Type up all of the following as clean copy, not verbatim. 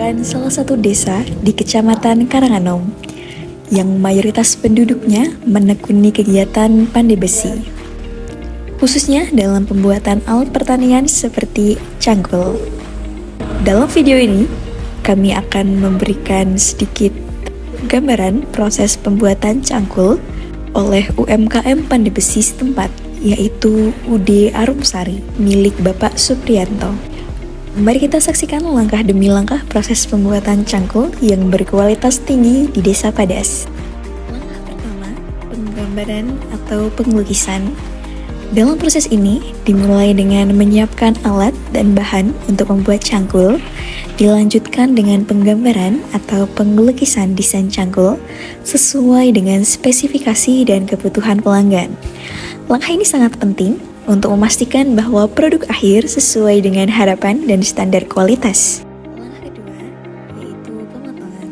merupakan salah satu desa di Kecamatan Karanganom yang mayoritas penduduknya menekuni kegiatan pandai besi, khususnya dalam pembuatan alat pertanian seperti cangkul. Dalam video ini, kami akan memberikan sedikit gambaran proses pembuatan cangkul oleh UMKM pandai besi setempat, yaitu UD Arumsari milik Bapak Supriyanto. Mari kita saksikan langkah demi langkah proses pembuatan cangkul yang berkualitas tinggi di Desa Padas. Langkah pertama, penggambaran atau pengelukisan. Dalam proses ini dimulai dengan menyiapkan alat dan bahan untuk membuat cangkul, dilanjutkan dengan penggambaran atau pengelukisan desain cangkul sesuai dengan spesifikasi dan kebutuhan pelanggan. Langkah ini sangat penting untuk memastikan bahwa produk akhir sesuai dengan harapan dan standar kualitas. Langkah kedua yaitu pemotongan.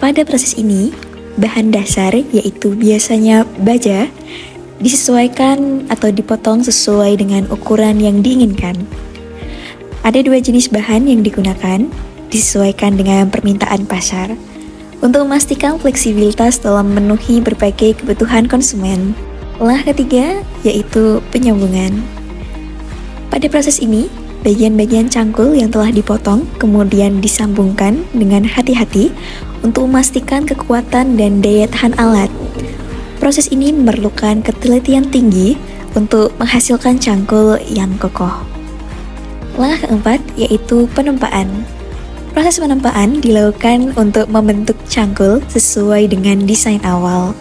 Pada proses ini, bahan dasar yaitu biasanya baja disesuaikan atau dipotong sesuai dengan ukuran yang diinginkan. Ada dua jenis bahan yang digunakan, disesuaikan dengan permintaan pasar, untuk memastikan fleksibilitas dalam memenuhi berbagai kebutuhan konsumen. Langkah ketiga yaitu penyambungan. Pada proses ini, bagian-bagian cangkul yang telah dipotong kemudian disambungkan dengan hati-hati untuk memastikan kekuatan dan daya tahan alat. Proses ini memerlukan ketelitian tinggi untuk menghasilkan cangkul yang kokoh. Langkah keempat yaitu penempaan. Proses penempaan dilakukan untuk membentuk cangkul sesuai dengan desain awal.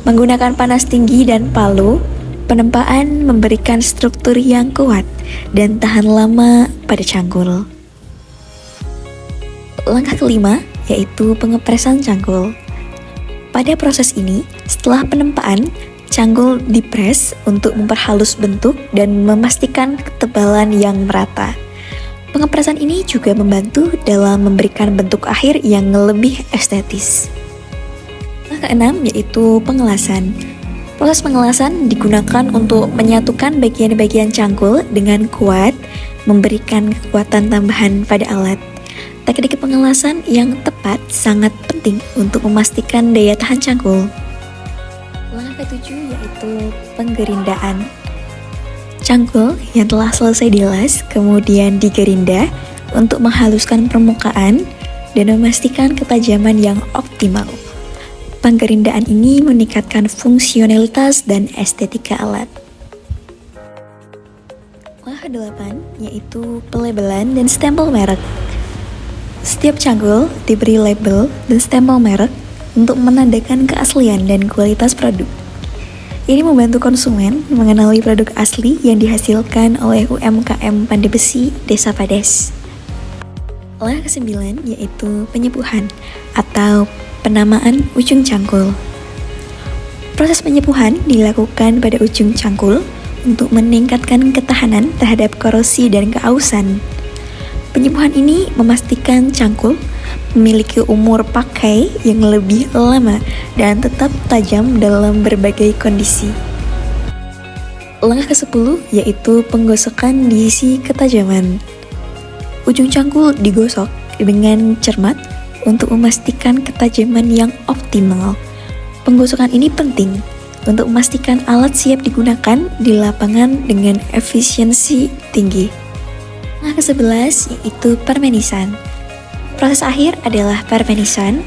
Menggunakan panas tinggi dan palu, penempaan memberikan struktur yang kuat dan tahan lama pada cangkul. Langkah kelima yaitu pengepresan cangkul. Pada proses ini, setelah penempaan, cangkul dipres untuk memperhalus bentuk dan memastikan ketebalan yang merata. Pengepresan ini juga membantu dalam memberikan bentuk akhir yang lebih estetis. Langkah keenam yaitu pengelasan. Proses pengelasan digunakan untuk menyatukan bagian-bagian cangkul dengan kuat, memberikan kekuatan tambahan pada alat. Teknik pengelasan yang tepat sangat penting untuk memastikan daya tahan cangkul. Langkah ketujuh yaitu penggerindaan. Cangkul yang telah selesai dilas kemudian digerinda untuk menghaluskan permukaan dan memastikan ketajaman yang optimal. Penggerindaan ini meningkatkan fungsionalitas dan estetika alat. Langkah 8 yaitu pelabelan dan stempel merek. Setiap cangkul diberi label dan stempel merek untuk menandakan keaslian dan kualitas produk. Ini membantu konsumen mengenali produk asli yang dihasilkan oleh UMKM pandai besi Desa Padas. Langkah ke-9 yaitu penyepuhan atau penamaan ujung cangkul. Proses penyepuhan dilakukan pada ujung cangkul untuk meningkatkan ketahanan terhadap korosi dan keausan. Penyepuhan ini memastikan cangkul memiliki umur pakai yang lebih lama dan tetap tajam dalam berbagai kondisi. Langkah ke-10 yaitu penggosokan diisi ketajaman. Ujung cangkul digosok dengan cermat untuk memastikan ketajaman yang optimal. Penggosokan ini penting untuk memastikan alat siap digunakan di lapangan dengan efisiensi tinggi. Langkah ke-11 yaitu permenisan. Proses akhir adalah permenisan,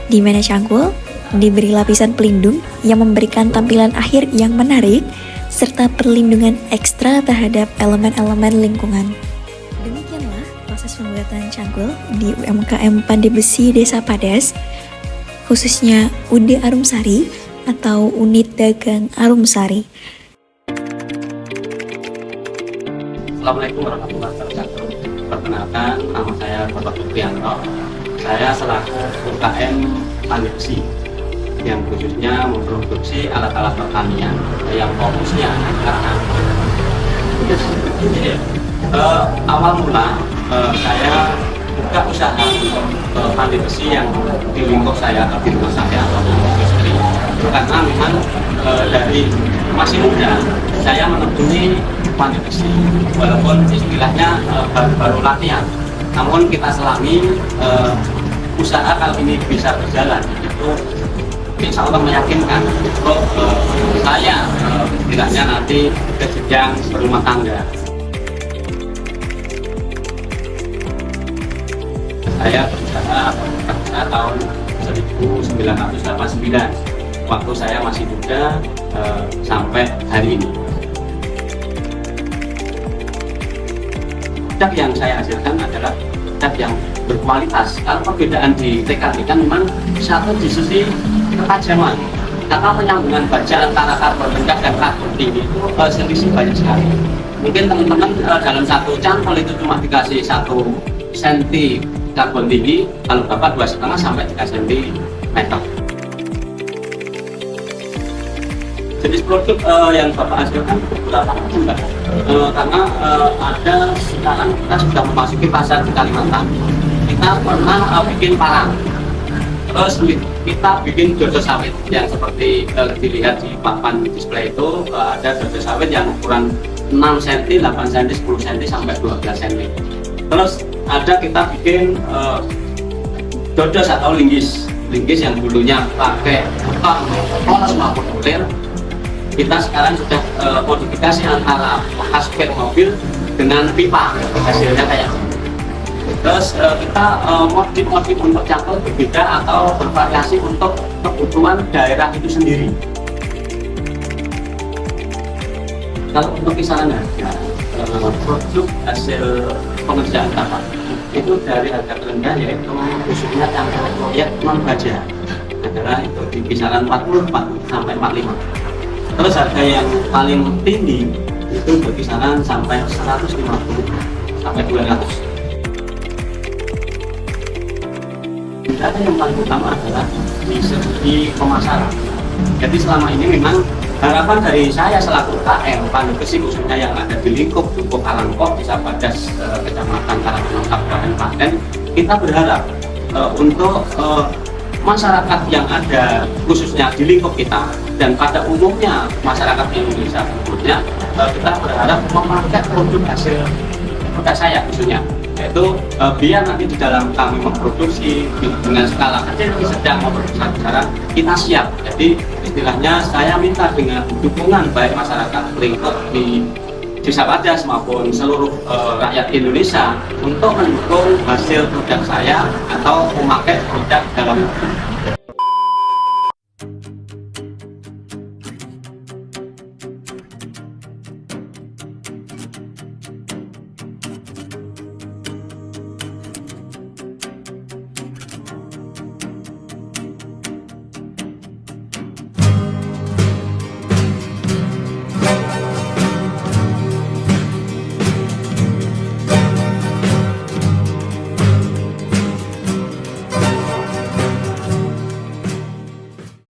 di mana cangkul diberi lapisan pelindung yang memberikan tampilan akhir yang menarik serta perlindungan ekstra terhadap elemen-elemen lingkungan. Demikianlah proses pembuatan cangkul di UMKM Pandai Besi Desa Padas, khususnya UD Arumsari atau Unit Dagang Arumsari. Assalamualaikum warahmatullahi wabarakatuh. Perkenalkan, nama saya Bapak Supriyanto. Saya selaku UMKM Pandai Besi yang khususnya memproduksi alat-alat pertanian yang fokusnya karena awal mula saya buka usaha pandai besi yang di lingkup saya atau di rumah saya atau di istri, karena memang dari masih muda saya menekuni pandai besi walaupun istilahnya baru latihan, namun kita selami usaha kalau ini bisa berjalan itu insya Allah meyakinkan untuk saya tidaknya nanti ke jenjang berumah tangga. Saya berusaha tahun 1989 waktu saya masih muda sampai hari ini. Produk yang saya hasilkan adalah produk yang berkualitas. Kalau perbedaan di TKB kan memang satu di sisi ketajaman, karena penyambungan baja antara karbon rendah dan karbon tinggi itu selisih banyak sekali. Mungkin teman-teman dalam satu cangkul itu cuma dikasih 1 cm karbon tinggi, kalau Bapak 2,5 sampai 3 cm. Jenis produk yang Bapak hasilkan berapa macam, Mbak? Karena ada sekarang kita sudah memasuki pasar di Kalimantan. Kita pernah bikin parang, terus kita bikin dodo sawit yang seperti dilihat di papan display itu. Ada dodo sawit yang ukuran 6 cm, 8 cm, 10 cm sampai 12 cm. Terus ada kita bikin dodos atau linggis yang dulunya pakai beton, polos maupun ulir. Kita sekarang sudah modifikasi antara bekas spek mobil dengan pipa, hasilnya kayak gitu. Terus kita modif untuk cangkul berbeda atau bervariasi untuk kebutuhan daerah itu sendiri. Kalau untuk kisaran harga produk hasil pengerjaan Bapak itu dari harga terendah yaitu khususnya cangkul proyek non baja adalah itu di kisaran 40 sampai 45. Terus harga yang paling tinggi itu berkisaran sampai 150 sampai 200. Data yang paling utama adalah di segi pemasaran. Jadi selama ini memang harapan dari saya selaku KM Pandu Besi khususnya yang ada di lingkup Dukuh Karangkoh, Desa Badas, Kecamatan Karangkoh, Kabupaten Klaten, kita berharap untuk masyarakat yang ada khususnya di lingkup kita dan pada umumnya masyarakat Indonesia khususnya, kita berharap memakai produk hasil produk saya khususnya, yaitu biar nanti di dalam kami memproduksi dengan skala kecil, sedang maupun besar-besaran kita siap. Jadi istilahnya saya minta dengan dukungan baik masyarakat lingkup di Desa Badas maupun seluruh rakyat Indonesia untuk mendukung hasil produk saya atau memakai produk dalam